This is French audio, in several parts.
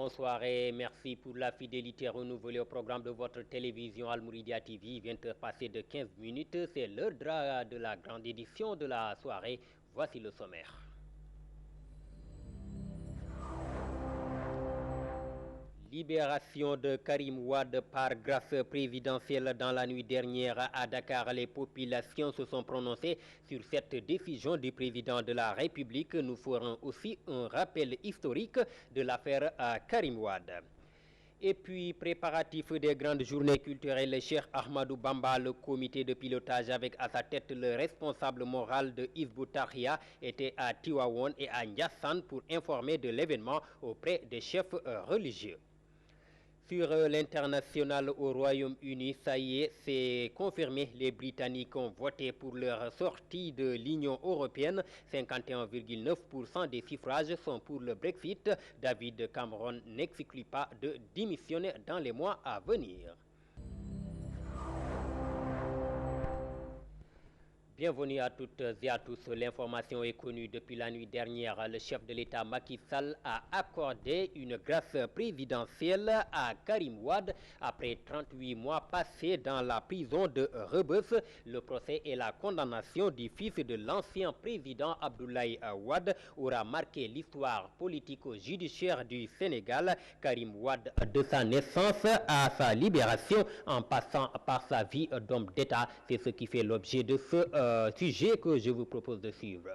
bonsoir et merci pour la fidélité renouvelée au programme de votre télévision Al Mouridia TV. 20h passées de 15 minutes, c'est l'heure de la grande édition de la soirée. Voici le sommaire. Libération de Karim Wade par grâce présidentielle dans la nuit dernière à Dakar. Les populations se sont prononcées sur cette décision du président de la République. Nous ferons aussi un rappel historique de l'affaire Karim Wade. Et puis, préparatif des grandes journées culturelles, le Cheikh Ahmadou Bamba, le comité de pilotage avec à sa tête le responsable moral de Hizb ut-Tarqiyyah, était à Tivaouane et à Ndiassane pour informer de l'événement auprès des chefs religieux. Sur l'international au Royaume-Uni, ça y est, c'est confirmé. Les Britanniques ont voté pour leur sortie de l'Union européenne. 51,9% des suffrages sont pour le Brexit. David Cameron n'exclut pas de démissionner dans les mois à venir. Bienvenue à toutes et à tous. L'information est connue depuis la nuit dernière. Le chef de l'État Macky Sall a accordé une grâce présidentielle à Karim Wade après 38 mois passés dans la prison de Rebeuss. Le procès et la condamnation du fils de l'ancien président Abdoulaye Wade aura marqué l'histoire politico-judiciaire du Sénégal. Karim Wade, de sa naissance à sa libération en passant par sa vie d'homme d'État, c'est ce qui fait l'objet de ce sujet que je vous propose de suivre.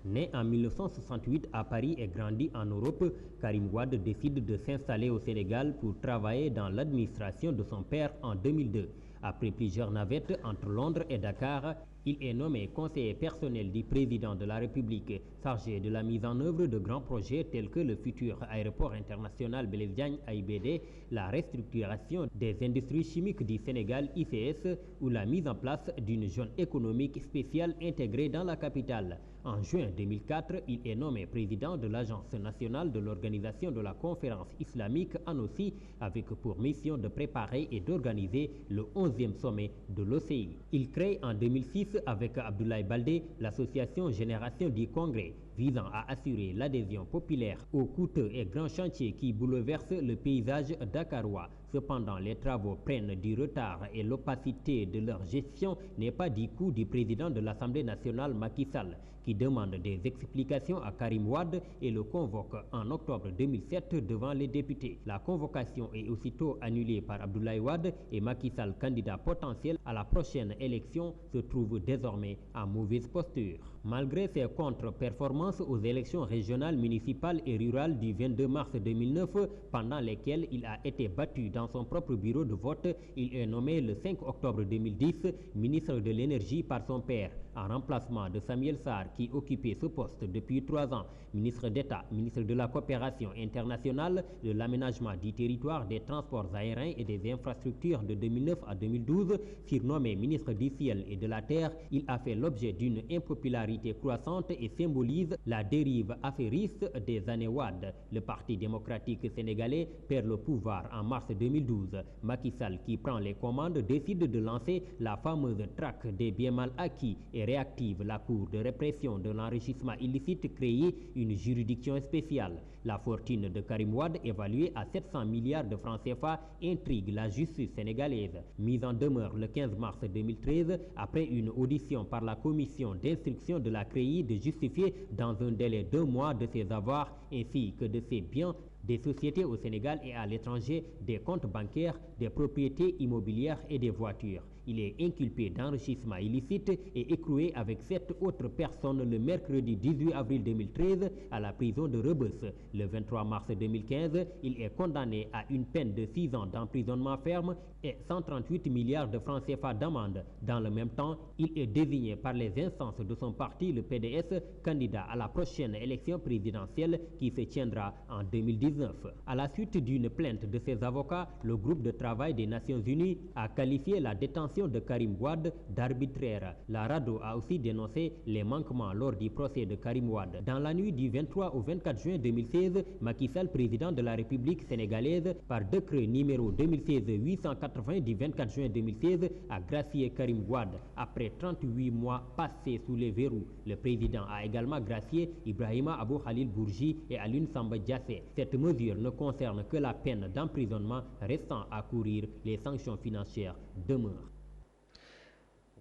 Né en 1968 à Paris et grandi en Europe, Karim Wade décide de s'installer au Sénégal pour travailler dans l'administration de son père en 2002. Après plusieurs navettes entre Londres et Dakar, il est nommé conseiller personnel du président de la République, chargé de la mise en œuvre de grands projets tels que le futur aéroport international Blaise Diagne AIBD, la restructuration des industries chimiques du Sénégal ICS ou la mise en place d'une zone économique spéciale intégrée dans la capitale. En juin 2004, il est nommé président de l'Agence nationale de l'organisation de la conférence islamique ANOSI, avec pour mission de préparer et d'organiser le 11e sommet de l'OCI. Il crée en 2006 avec Abdoulaye Baldé l'association Génération du Congrès, visant à assurer l'adhésion populaire aux coûteux et grands chantiers qui bouleversent le paysage dakarois. Cependant, les travaux prennent du retard et l'opacité de leur gestion n'est pas du coup du président de l'Assemblée nationale Macky Sall, qui demande des explications à Karim Wade et le convoque en octobre 2007 devant les députés. La convocation est aussitôt annulée par Abdoulaye Wade et Macky Sall, candidat potentiel à la prochaine élection, se trouve désormais en mauvaise posture. Malgré ses contre-performances aux élections régionales, municipales et rurales du 22 mars 2009, pendant lesquelles il a été battu dans son propre bureau de vote, il est nommé le 5 octobre 2010 ministre de l'énergie par son père, en remplacement de Samuel Sarr qui occupait ce poste depuis 3 ans. Ministre d'État, ministre de la coopération internationale, de l'aménagement du territoire, des transports aériens et des infrastructures de 2009 à 2012, surnommé ministre du ciel et de la terre, il a fait l'objet d'une impopularité croissante et symbolise la dérive affairiste des années Wade. Le Parti démocratique sénégalais perd le pouvoir en mars 2012. Macky Sall, qui prend les commandes, décide de lancer la fameuse traque des biens mal acquis et réactive la Cour de répression de l'enrichissement illicite, créée une juridiction spéciale. La fortune de Karim Wade, évaluée à 700 milliards de francs CFA, intrigue la justice sénégalaise. Mise en demeure le 15 mars 2013, après une audition par la commission d'instruction de la CREI, de justifier dans un délai de 2 mois de ses avoirs ainsi que de ses biens, des sociétés au Sénégal et à l'étranger, des comptes bancaires, des propriétés immobilières et des voitures. Il est inculpé d'enrichissement illicite et écroué avec 7 autres personnes le mercredi 18 avril 2013 à la prison de Rebeuss. Le 23 mars 2015, il est condamné à une peine de 6 ans d'emprisonnement ferme et 138 milliards de francs CFA d'amende. Dans le même temps, il est désigné par les instances de son parti, le PDS, candidat à la prochaine élection présidentielle qui se tiendra en 2019. À la suite d'une plainte de ses avocats, le groupe de travail des Nations Unies a qualifié la détention accusation de Karim Wade d'arbitraire. La RADDHO a aussi dénoncé les manquements lors du procès de Karim Wade. Dans la nuit du 23 au 24 juin 2016, Macky Sall, président de la République sénégalaise, par décret numéro 2016-880 du 24 juin 2016, a gracié Karim Wade après 38 mois passés sous les verrous. Le président a également gracié Ibrahima Abou Khalil Bourgi et Alioune Samba Diassé. Cette mesure ne concerne que la peine d'emprisonnement restant à courir. Les sanctions financières demeurent.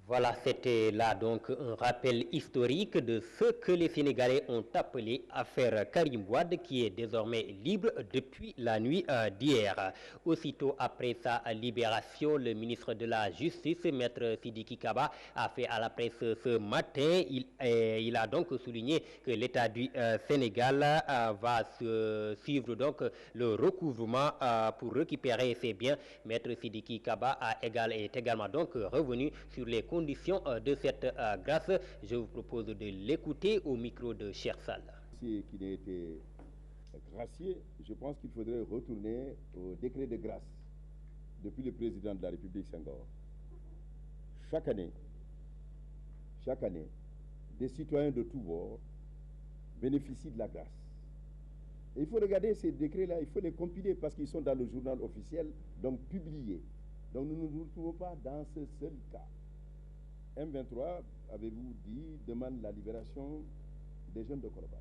Voilà, c'était là donc un rappel historique de ce que les Sénégalais ont appelé affaire Karim Wade, qui est désormais libre depuis la nuit d'hier. Aussitôt après sa libération, le ministre de la Justice, Maître Sidiki Kaba, a fait à la presse ce matin. Il a donc souligné que l'État du Sénégal va suivre donc le recouvrement pour récupérer ses biens. Maître Sidiki Kaba est également donc revenu sur les conditions de cette grâce. Je vous propose de l'écouter au micro de Cheikh Sall. Qui n'a été gracié, je pense qu'il faudrait retourner au décret de grâce depuis le président de la République Senghor. Chaque année, des citoyens de tous bords bénéficient de la grâce. Et il faut regarder ces décrets-là, il faut les compiler parce qu'ils sont dans le journal officiel, donc publiés. Donc nous ne nous retrouvons pas dans ce seul cas. M23, avez-vous dit, demande la libération des jeunes de Colobane.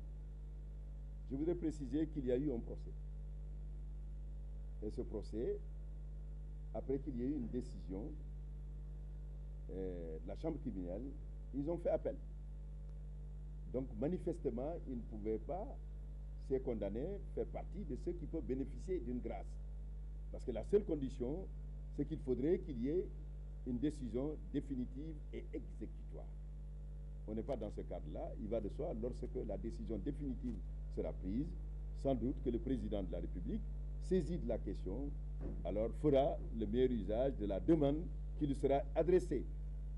Je voudrais préciser qu'il y a eu un procès. Et ce procès, après qu'il y ait eu une décision de la chambre criminelle, ils ont fait appel. Donc manifestement, ils ne pouvaient pas, ces condamnés, faire partie de ceux qui peuvent bénéficier d'une grâce. Parce que la seule condition, c'est qu'il faudrait qu'il y ait une décision définitive et exécutoire. On n'est pas dans ce cadre-là. Il va de soi, lorsque la décision définitive sera prise, sans doute que le président de la République, saisi de la question, alors fera le meilleur usage de la demande qui lui sera adressée.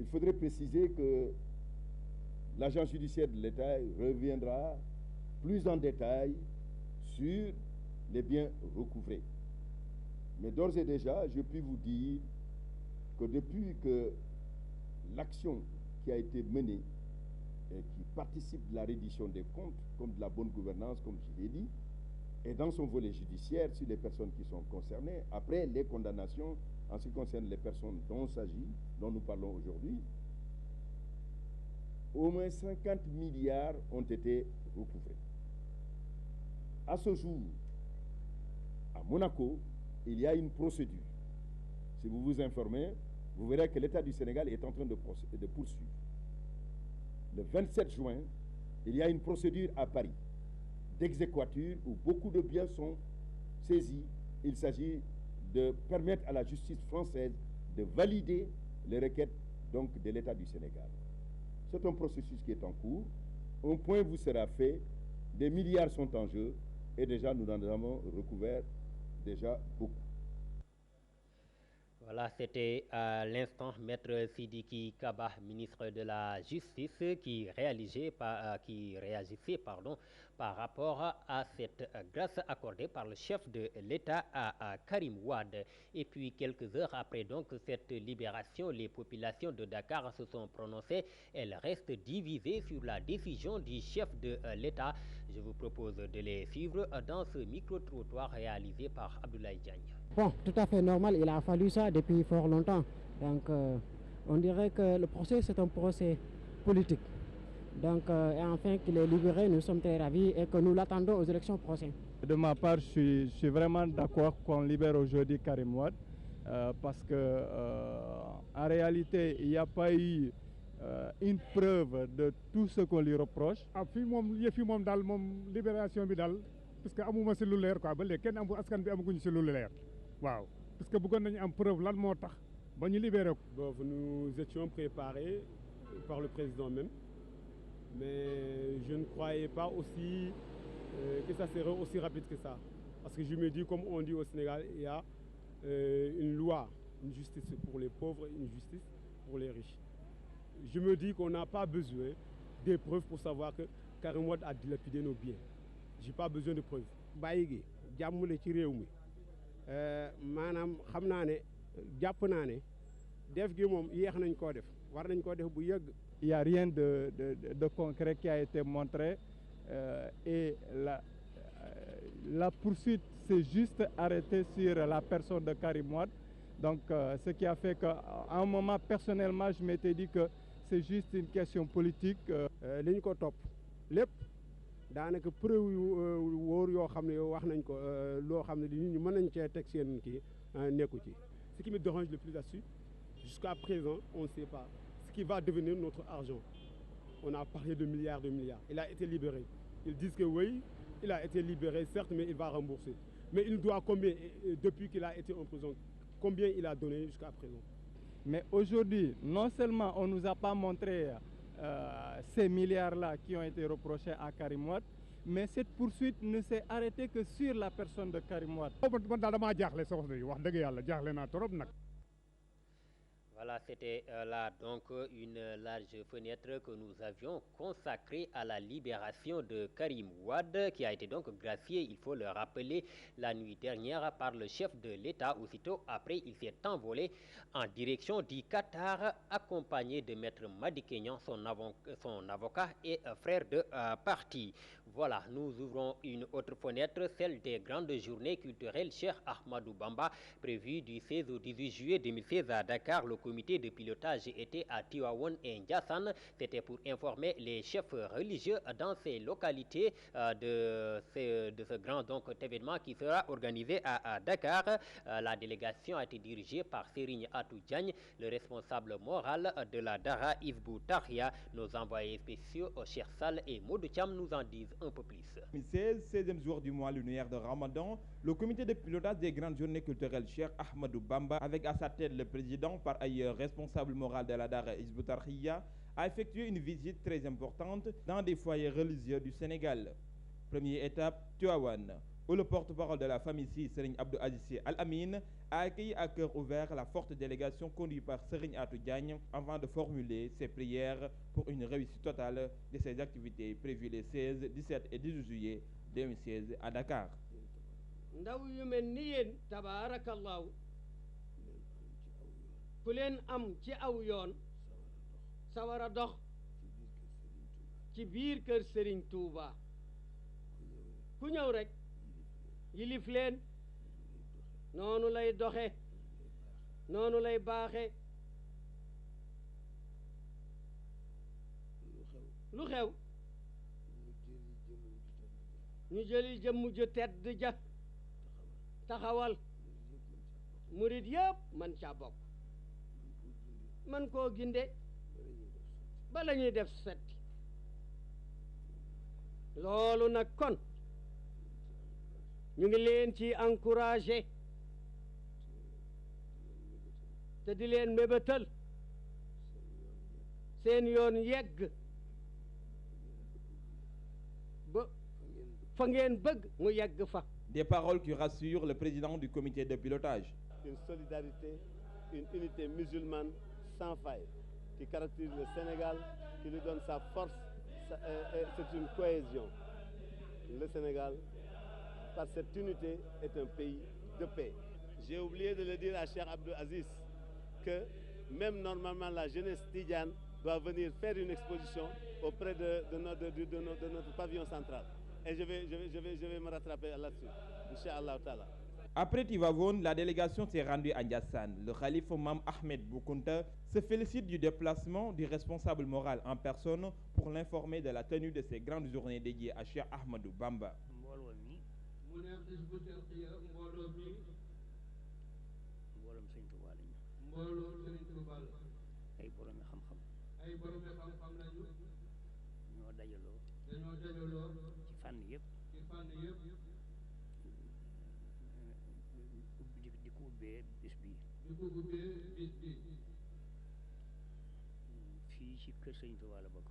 Il faudrait préciser que l'agent judiciaire de l'État reviendra plus en détail sur les biens recouvrés. Mais d'ores et déjà, je puis vous dire que depuis que l'action qui a été menée et qui participe de la reddition des comptes, comme de la bonne gouvernance, comme je l'ai dit, et dans son volet judiciaire sur les personnes qui sont concernées, après les condamnations en ce qui concerne les personnes dont nous parlons aujourd'hui, au moins 50 milliards ont été recouvrés. À ce jour, à Monaco, il y a une procédure. Si vous vous informez, vous verrez que l'État du Sénégal est en train de poursuivre. Le 27 juin, il y a une procédure à Paris d'exéquatur où beaucoup de biens sont saisis. Il s'agit de permettre à la justice française de valider les requêtes donc, de l'État du Sénégal. C'est un processus qui est en cours. Un point vous sera fait. Des milliards sont en jeu et déjà nous en avons recouvert déjà beaucoup. Voilà, c'était à l'instant Maître Sidiki Kaba, ministre de la Justice, qui réagissait par rapport à cette grâce accordée par le chef de l'État à Karim Wade. Et puis quelques heures après donc cette libération, les populations de Dakar se sont prononcées. Elles restent divisées sur la décision du chef de l'État. Je vous propose de les suivre dans ce micro-trottoir réalisé par Abdoulaye Diagne. Bon, tout à fait normal, il a fallu ça depuis fort longtemps. Donc, on dirait que le procès, c'est un procès politique. Donc, et enfin qu'il est libéré, nous sommes très ravis et que nous l'attendons aux élections prochaines. De ma part, je suis vraiment d'accord qu'on libère aujourd'hui Karim Wade parce que en réalité, il n'y a pas eu une preuve de tout ce qu'on lui reproche. Libération bi dal parce que amuma ci lu leer quoi ba léegi kenn amu askan bi amaguñu ci lu leer waaw parce que bëggoon nañu am preuve lan moo tax ba ñu libéré ko. Bon, nous étions préparés par le président même, mais je ne croyais pas aussi que ça serait aussi rapide que ça. Parce que je me dis, comme on dit au Sénégal, il y a une loi, une justice pour les pauvres et une justice pour les riches. Je me dis qu'on n'a pas besoin des preuves pour savoir que Karim Wade a dilapidé nos biens. Je n'ai pas besoin de preuves. bàyyi gi jàmm la ci réew mi maanaam xam naa ne jàpp naa ne def gi moom yéex nañ koo def war nañ koo def bu yëgg. Il n'y a rien de concret qui a été montré et la poursuite s'est juste arrêtée sur la personne de Karim Wade. Donc ce qui a fait qu'à un moment personnellement je m'étais dit que c'est juste une question politique. li ñu ko topp lépp daanaka preuve yu wóor yoo xam ne wax nañ ko loo xam ne nit ñi mën nañ cee teg seen kii nekku ci. Ce qui me dérange le plus là-dessus, jusqu'à présent on ne sait pas ce qui va devenir notre argent. On a parlé de milliards. Il a été libéré. Ils disent que oui, il a été libéré certes, mais il va rembourser. Mais il doit combien depuis qu'il a été en prison? Combien il a donné jusqu'à présent? Mais aujourd'hui, non seulement on ne nous a pas montré ces milliards-là qui ont été reprochés à Karim Wade, mais cette poursuite ne s'est arrêtée que sur la personne de Karim Wade. man daal damaa jaaxle soxna yi wax dëgg yàlla jaaxle naa trop nag. Voilà, c'était là donc une large fenêtre que nous avions consacrée à la libération de Karim Wade, qui a été donc gracié, il faut le rappeler, la nuit dernière par le chef de l'État. Aussitôt après, il s'est envolé en direction du Qatar, accompagné de Maître Madi Kenyan, son avocat et frère de parti. Voilà, nous ouvrons une autre fenêtre, celle des grandes journées culturelles Cheikh Ahmadou Bamba, prévues du 16 au 18 juillet 2016 à Dakar. Le comité de pilotage était à Tivaouane et Ndiassane. C'était pour informer les chefs religieux dans ces localités de ce grand donc événement qui sera organisé à Dakar. La délégation a été dirigée par Serigne Atou Diagne, le responsable moral de la Dara Hizbut Tarqiyyah. Nos envoyés spéciaux Cheikh Sall et Modou Thiam nous en disent un peu plus. 16e jour du mois lunaire de Ramadan, le comité de pilotage des grandes journées culturelles Cheikh Ahmadou Bamba, avec à sa tête le président, par ailleurs responsable moral de la Dara Hizbut Tarqiyyah, a effectué une visite très importante dans des foyers religieux du Sénégal. Première étape, Tivaouane, où le porte-parole de la famille Si, Serigne Abdou Aziz Sy Al Amine, a accueilli à cœur ouvert la forte délégation conduite par Serigne Atou Diagne avant de formuler ses prières pour une réussite totale de ses activités prévues les 16, 17 et 18 juillet 2016 à Dakar. ndaw yu mel ni yéen tabaarakallaahu ku leen am ci aw yoon sawar a dox ci biir kër Serigne Touba ku ñëw rek yilif leen noonu lay doxe noonu lay baaxe lu xew ñu jëli jëmm ju tedd ja taxawal murit yëpp man caa bokk man koo ginde ba la ñuy def setti loolu nag kon ñu ngi leen ci encouragé te di leen mébétal seen yoon yegg ba fa ngeen bëgg mu yegg fa. Des paroles qui rassurent le président du comité de pilotage. Une solidarité, une unité musulmane sans faille qui caractérise le Sénégal, qui lui donne sa force, c'est une cohésion. Le Sénégal, par cette unité, est un pays de paix. J'ai oublié de le dire à Cheikh Abdou Aziz que même normalement la jeunesse tidjane doit venir faire une exposition auprès de notre pavillon central. Et je vais me rattraper là-dessus, Inch'Allah Ta'ala. Après Tivaouane, la délégation s'est rendue à Ndiassane. Le khalife Mame Ahmed Bou Kounta se félicite du déplacement du responsable moral en personne pour l'informer de la tenue de ces grandes journées dédiées à Cheikh Ahmadou Bamba. ay borom xam-xam lañu ñoo dajaloo ci fànn yëpp di ko ubbee bis bi fii ci kër Sëriñ Tuubaa la bokk.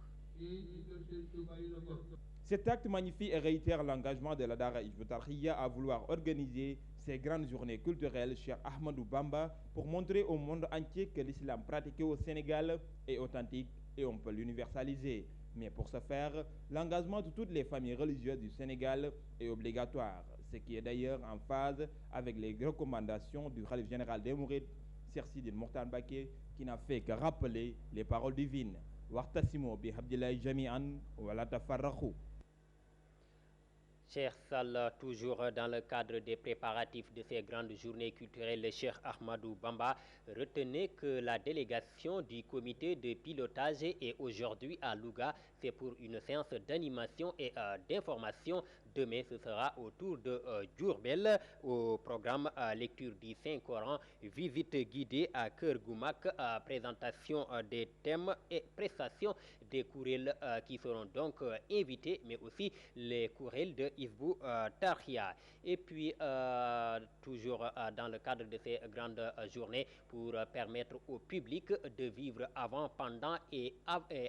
Cet acte magnifie et réitère l'engagement de la Dara Hizbut Tarqiyyah à vouloir organiser ces grandes journées culturelles Cheikh Ahmadou Bamba pour montrer au monde entier que l'islam pratiqué au Sénégal est authentique et on peut l'universaliser. Mais pour ce faire, l'engagement de toutes les familles religieuses du Sénégal est obligatoire, ce qui est d'ailleurs en phase avec les recommandations du khalife général des Mourides, Cheikh Sidine Mokhtar Mbacké, qui n'a fait que rappeler les paroles divines. Wa'tasimu bihablillahi jami'an wa la tafarraqu. Cheikh Sall, toujours dans le cadre des préparatifs de ces grandes journées culturelles, le Cheikh Ahmadou Bamba, retenez que la délégation du comité de pilotage est aujourd'hui à Louga. C'est pour une séance d'animation et d'information. Demain, ce sera au tour de Diourbel. Au programme, lecture du Saint-Coran, visite guidée à Keur Goumak, présentation des thèmes et prestations des courriels qui seront donc invités, mais aussi les courriels de Hizbut Tarqiyyah. Et puis, toujours dans le cadre de ces grandes journées, pour permettre au public de vivre avant, pendant et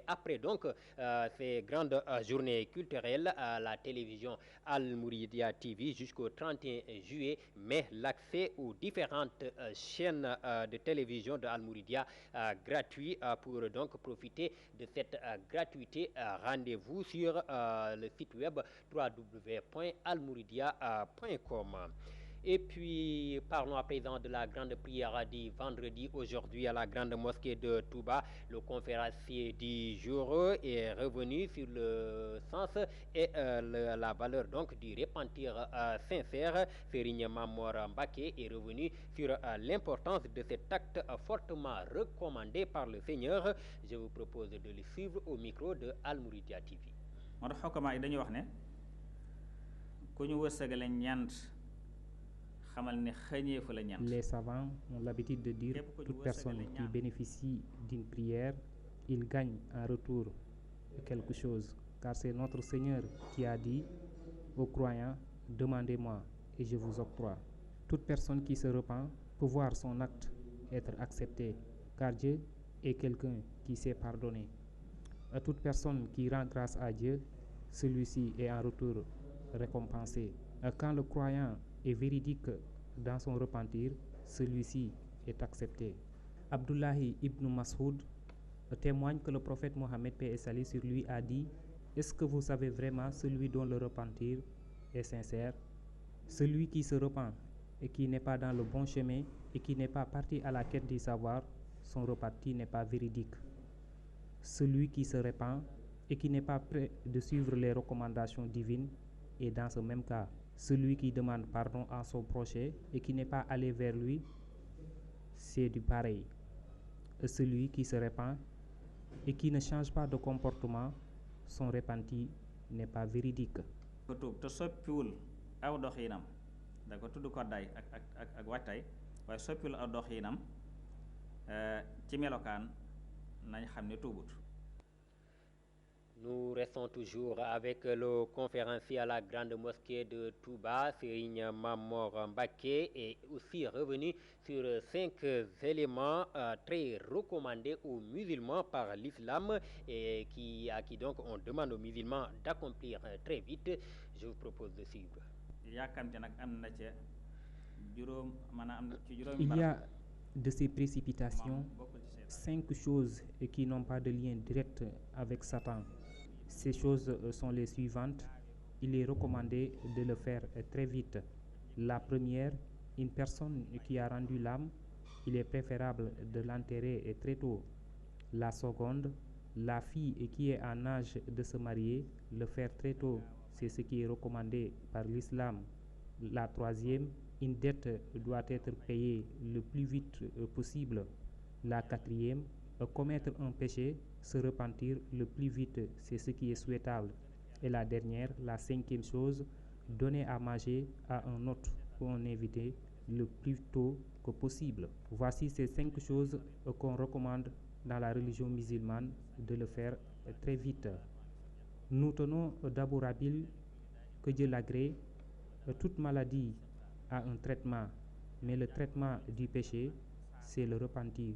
après donc ces grandes journées culturelles, la télévision Al Mouridia TV jusqu'au 31 juillet met l'accès aux différentes chaînes de télévision de Al Mouridia gratuit pour donc profiter de cette gratuité. Rendez-vous sur le site web www.almouridia.com. Et puis, parlons à présent de la grande prière du vendredi aujourd'hui à la grande mosquée de Touba. Le conférencier du jour est revenu sur le sens et la valeur donc du repentir sincère. Serigne Mamor Mbacké est revenu sur l'importance de cet acte fortement recommandé par le Seigneur. Je vous propose de le suivre au micro de Al Mouridia TV. moo tax xokkamaa yi dañuy wax ne ku ñu wërsëgale ñant xamal ne xëñeefu la ñant. Les savants ont l'habitude de dire toute personne qui bénéficie d'une prière, il gagne en retour quelque chose, car c'est notre Seigneur qui a dit aux croyants, demandez-moi et je vous octroie. Toute personne qui se repent peut voir son acte être accepté, car Dieu est quelqu'un qui sait pardonner. À toute personne qui rend grâce à Dieu, celui-ci est en retour récompensé. Quand le croyant est véridique dans son repentir, celui-ci est accepté. Abdullahi ibn Mas'ud témoigne que le prophète Mohammed, paix et salut sur lui, a dit: est-ce que vous savez vraiment celui dont le repentir est sincère? Celui qui se repent et qui n'est pas dans le bon chemin et qui n'est pas parti à la quête du savoir, son repentir n'est pas véridique. Celui qui se répand et qui n'est pas prêt de suivre les recommandations divines est dans ce même cas. Celui qui demande pardon à son prochain et qui n'est pas allé vers lui, c'est du pareil. Celui qui se répand et qui ne change pas de comportement, son repentir n'est pas véridique. ko tuub te soppiwul aw doxinam da ko tudd koddaay ak wattay waaye soppiwul aw doxinam ci melokaan nañ xam ne tuubut. Nous restons toujours avec le conférencier à la grande mosquée de Touba, Serigne Mamor Mbacké, est aussi revenu sur 5 éléments très recommandés aux musulmans par l'islam et à qui donc on demande aux musulmans d'accomplir très vite. Je vous propose de suivre. Il y a de ces précipitations 5 choses qui n'ont pas de lien direct avec Satan. Ces choses sont les suivantes. Il est recommandé de le faire très vite. La première, une personne qui a rendu l'âme, il est préférable de l'enterrer très tôt. La seconde, la fille qui est en âge de se marier, le faire très tôt. C'est ce qui est recommandé par l'islam. La troisième, une dette doit être payée le plus vite possible. La quatrième, commettre un péché, se repentir le plus vite, c'est ce qui est souhaitable. Et la dernière, la 5e chose, donner à manger à un hôte ou un invité le plus tôt que possible. Voici ces 5 choses qu'on recommande dans la religion musulmane de le faire très vite. Nous tenons d'Abu Rabil, que Dieu l'agrée, toute maladie a un traitement, mais le traitement du péché, c'est le repentir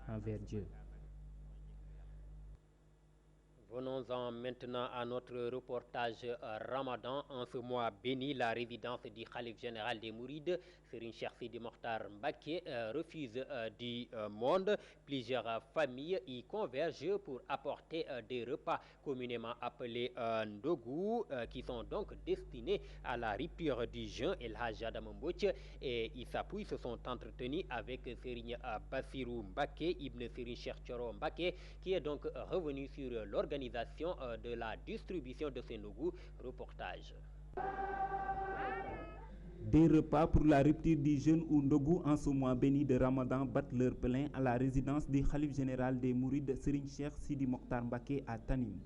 envers Dieu. Venons-en maintenant à notre reportage Ramadan. En ce mois béni, la résidence du Khalife général des Mourides, Serigne Cheikh Sidi Mokhtar Mbacké, refuse du monde. Plusieurs familles y convergent pour apporter des repas communément appelés ndogu, qui sont donc destinés à la rupture du jeûne. El Hadj Adama Mbodj et Issa Pouye se sont entretenus avec Serigne Bassirou Mbacké, Ibn Serigne Cheikh Thioro Mbacké, qui est donc revenu sur l'organisation de la distribution de ces ndogu. Reportage. Des repas pour la rupture du jeûne ou ndogu en ce mois béni de Ramadan battent leur plein à la résidence du Khalife général des Mourides, Serigne Cheikh Sidi Mokhtar Mbacké à Tanim.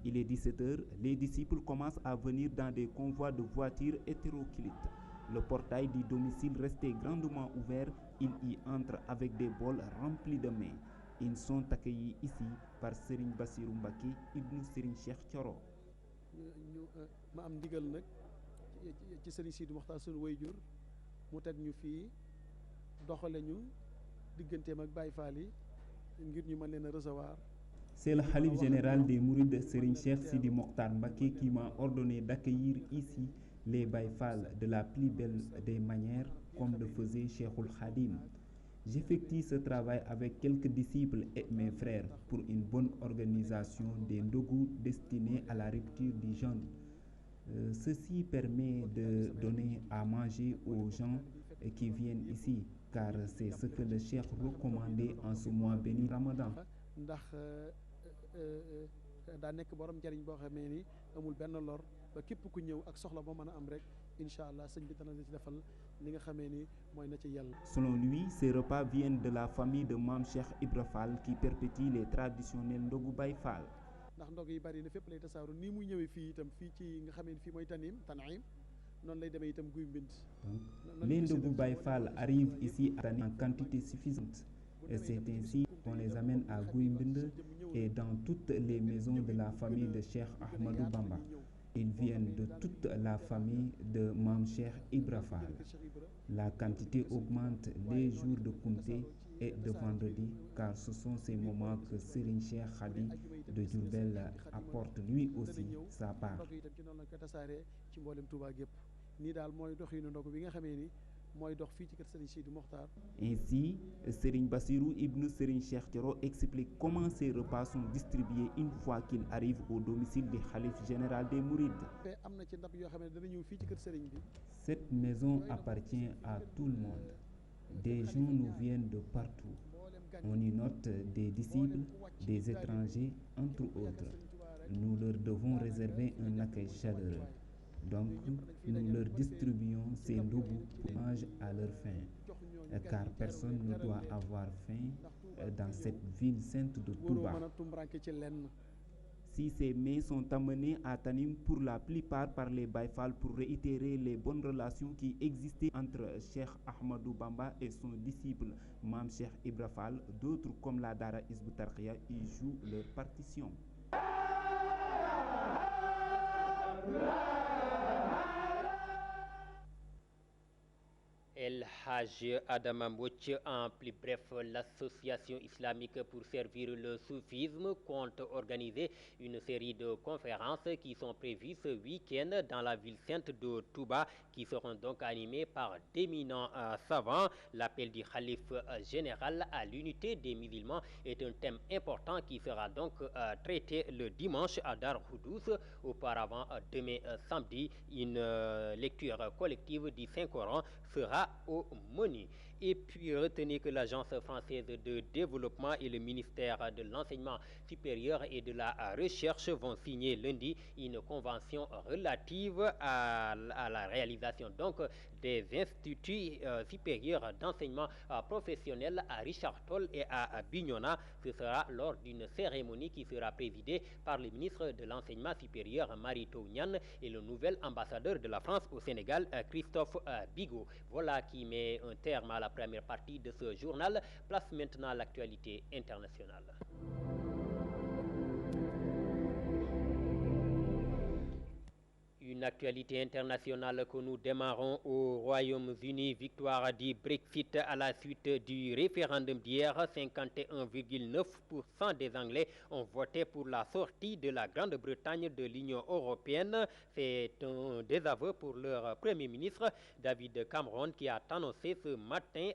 Il est 17h, les disciples commencent à venir dans des convois de voitures hétéroclites. Le portail du domicile resté grandement ouvert, ils y entrent avec des bols remplis de mets. Ils sont accueillis ici par Serigne Bassirou Mbacké ibnu Serigne Cheikh Thioro. ma am ndigal nag ci Serigne Sidi Mokhtar sunu waajur mu teg ñu fii doxale ñu digganteem ak Baye Fall yi ngir ñu mën leen a recevoir. C'est le Khalife général des Mourides Serigne Cheikh Sidi Mokhtar Mbacké qui m'a ordonné d'accueillir ici les Baye Fall de la plus belle des manières, comme le faisait Cheikhoul Khadim. J'effectue ce travail avec quelques disciples et mes frères pour une bonne organisation des ndogu destinés à la rupture du jeûne. Ceci permet de donner à manger aux gens qui viennent ici, car c'est ce que le Cheikh recommandait en ce mois béni Ramadan. ndax daa nekk borom njariñ boo xamee ni amul benn lor ba képp ku ñëw ak soxla boo mën a am rek incha allah sëñ bi dana la ci defal li nga xamee ni mooy na ci yàlla. Selon lui, ces repas viennent de la famille de Mame Cheikh Ibra Fall qui perpétue les traditionnels ndogu Baye Fall. ndax ndog yi bari na fépp lay tasaaru nii muy ñëwee fii itam fii ci nga xamee ni fii mooy Tanim noonu lay demee itam Guy Mbind. Les ndogu Baye Fall arrivent ici à Tanim en quantité suffisante. Et c'est ainsi qu'on les amène à Guy Mbind et dans toutes les maisons de la famille de Cheikh Ahmadou Bamba. Ils viennent de toute la famille de Mame Cheikh Ibra Fall. La quantité augmente les jours de Kounté et de vendredi, car ce sont ces moments que Serigne Cheikh Khady de Diourbel apporte lui aussi sa part. Ainsi, Serigne Bassirou ibn Serigne Cheikh Thioro explique comment ces repas sont distribués une fois qu'ils arrivent au domicile du Khalife général des Mourides. Cette maison appartient à tout le monde. Des gens nous viennent de partout. On y note des disciples, des étrangers, entre autres. Nous leur devons réserver un accueil chaleureux. Donc, nous leur distribuons ces ndogu pour manger à leur faim, car personne ne doit avoir faim dans cette ville sainte de Touba. Si ces mets sont amenés à Tanim pour la plupart par les Baye Fall pour réitérer les bonnes relations qui existaient entre Cheikh Ahmadou Bamba et son disciple Mame Cheikh Ibra Fall, d'autres comme la Dara Hizbut Tarqiyyah y jouent leur partition. El Hadj Adama Mbodj. En plus bref, l'association islamique pour servir le soufisme compte organiser une série de conférences qui sont prévues ce week-end dans la ville sainte de Touba, qui seront donc animées par d'éminents savants. L'appel du Khalife général à l'unité des musulmans est un thème important qui sera donc traité le dimanche à Dar Houdous. Auparavant, demain samedi, une lecture collective du Saint-Coran sera au menu. Et puis retenez que l'Agence française de développement et le ministère de l'enseignement supérieur et de la recherche vont signer lundi une convention relative à la réalisation donc des instituts supérieurs d'enseignement professionnel à Richard Toll et à Bignona. Ce sera lors d'une cérémonie qui sera présidée par le ministre de l'enseignement supérieur Mary Teuw Niane et le nouvel ambassadeur de la France au Sénégal Christophe Bigot. Voilà qui met un terme à la première partie de ce journal. Place maintenant à l'actualité internationale. Une actualité internationale que nous démarrons au Royaume-Uni. Victoire du Brexit à la suite du référendum d'hier. 51,9% des Anglais ont voté pour la sortie de la Grande-Bretagne de l'Union européenne. C'est un désaveu pour leur Premier ministre David Cameron qui a annoncé ce matin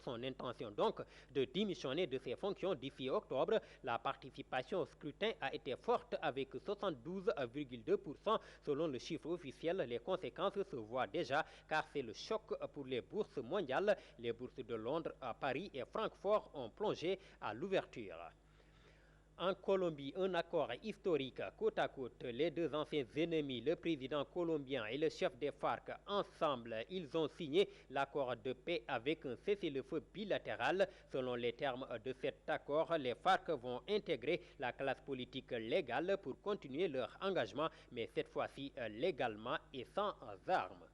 son intention donc de démissionner de ses fonctions d'ici octobre. La participation au scrutin a été forte avec 72,2% selon le chiffre officiel. Les conséquences se voient déjà car c'est le choc pour les bourses mondiales. Les bourses de Londres, Paris et Francfort ont plongé à l'ouverture. En Colombie, un accord historique côte à côte. Les deux anciens ennemis, le président colombien et le chef des FARC, ensemble, ils ont signé l'accord de paix avec un cessez-le-feu bilatéral. Selon les termes de cet accord, les FARC vont intégrer la classe politique légale pour continuer leur engagement, mais cette fois-ci légalement et sans armes.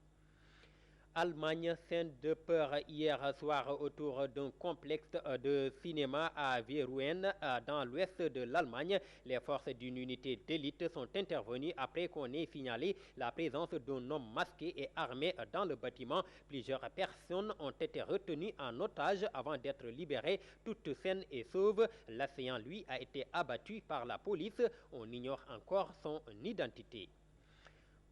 Allemagne, scène de peur hier soir autour d'un complexe de cinéma à Veruhen, dans l'ouest de l'Allemagne. Les forces d'une unité d'élite sont intervenues après qu'on ait signalé la présence d'un homme masqué et armé dans le bâtiment. Plusieurs personnes ont été retenues en otage avant d'être libérées, toutes saines et sauves. L'assaillant, lui, a été abattu par la police. On ignore encore son identité.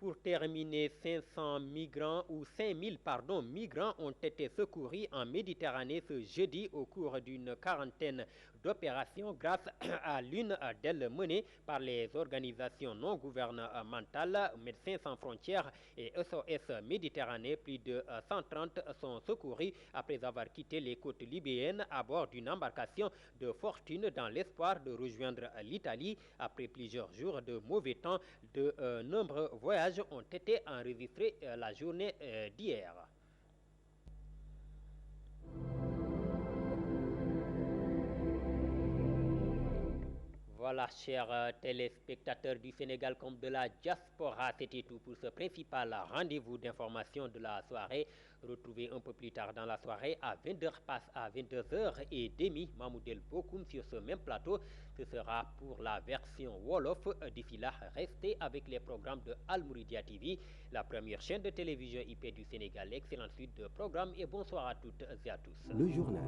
Pour terminer, 500 migrants ou 5000 migrants ont été secourus en Méditerranée ce jeudi au cours d'une quarantaine d'opérations grâce à l'une d'elles menée par les organisations non gouvernementales Médecins sans frontières et SOS Méditerranée. Plus de 130 sont secourus après avoir quitté les côtes libyennes à bord d'une embarcation de fortune dans l'espoir de rejoindre l'Italie. Après plusieurs jours de mauvais temps, de nombreux voyages ont été enregistrés la journée d'hier. Voilà, chers téléspectateurs du Sénégal comme de la diaspora, c'était tout pour ce principal rendez-vous d'information de la soirée. Retrouvez un peu plus tard dans la soirée à 22h30 Mamoudel Bokoum sur ce même plateau. Ce sera pour la version Wolof. D'ici là, restez avec les programmes de Al Mouridia TV, la première chaîne de télévision IP du Sénégal. Excellente suite de programmes et bonsoir à toutes et à tous. Le journal.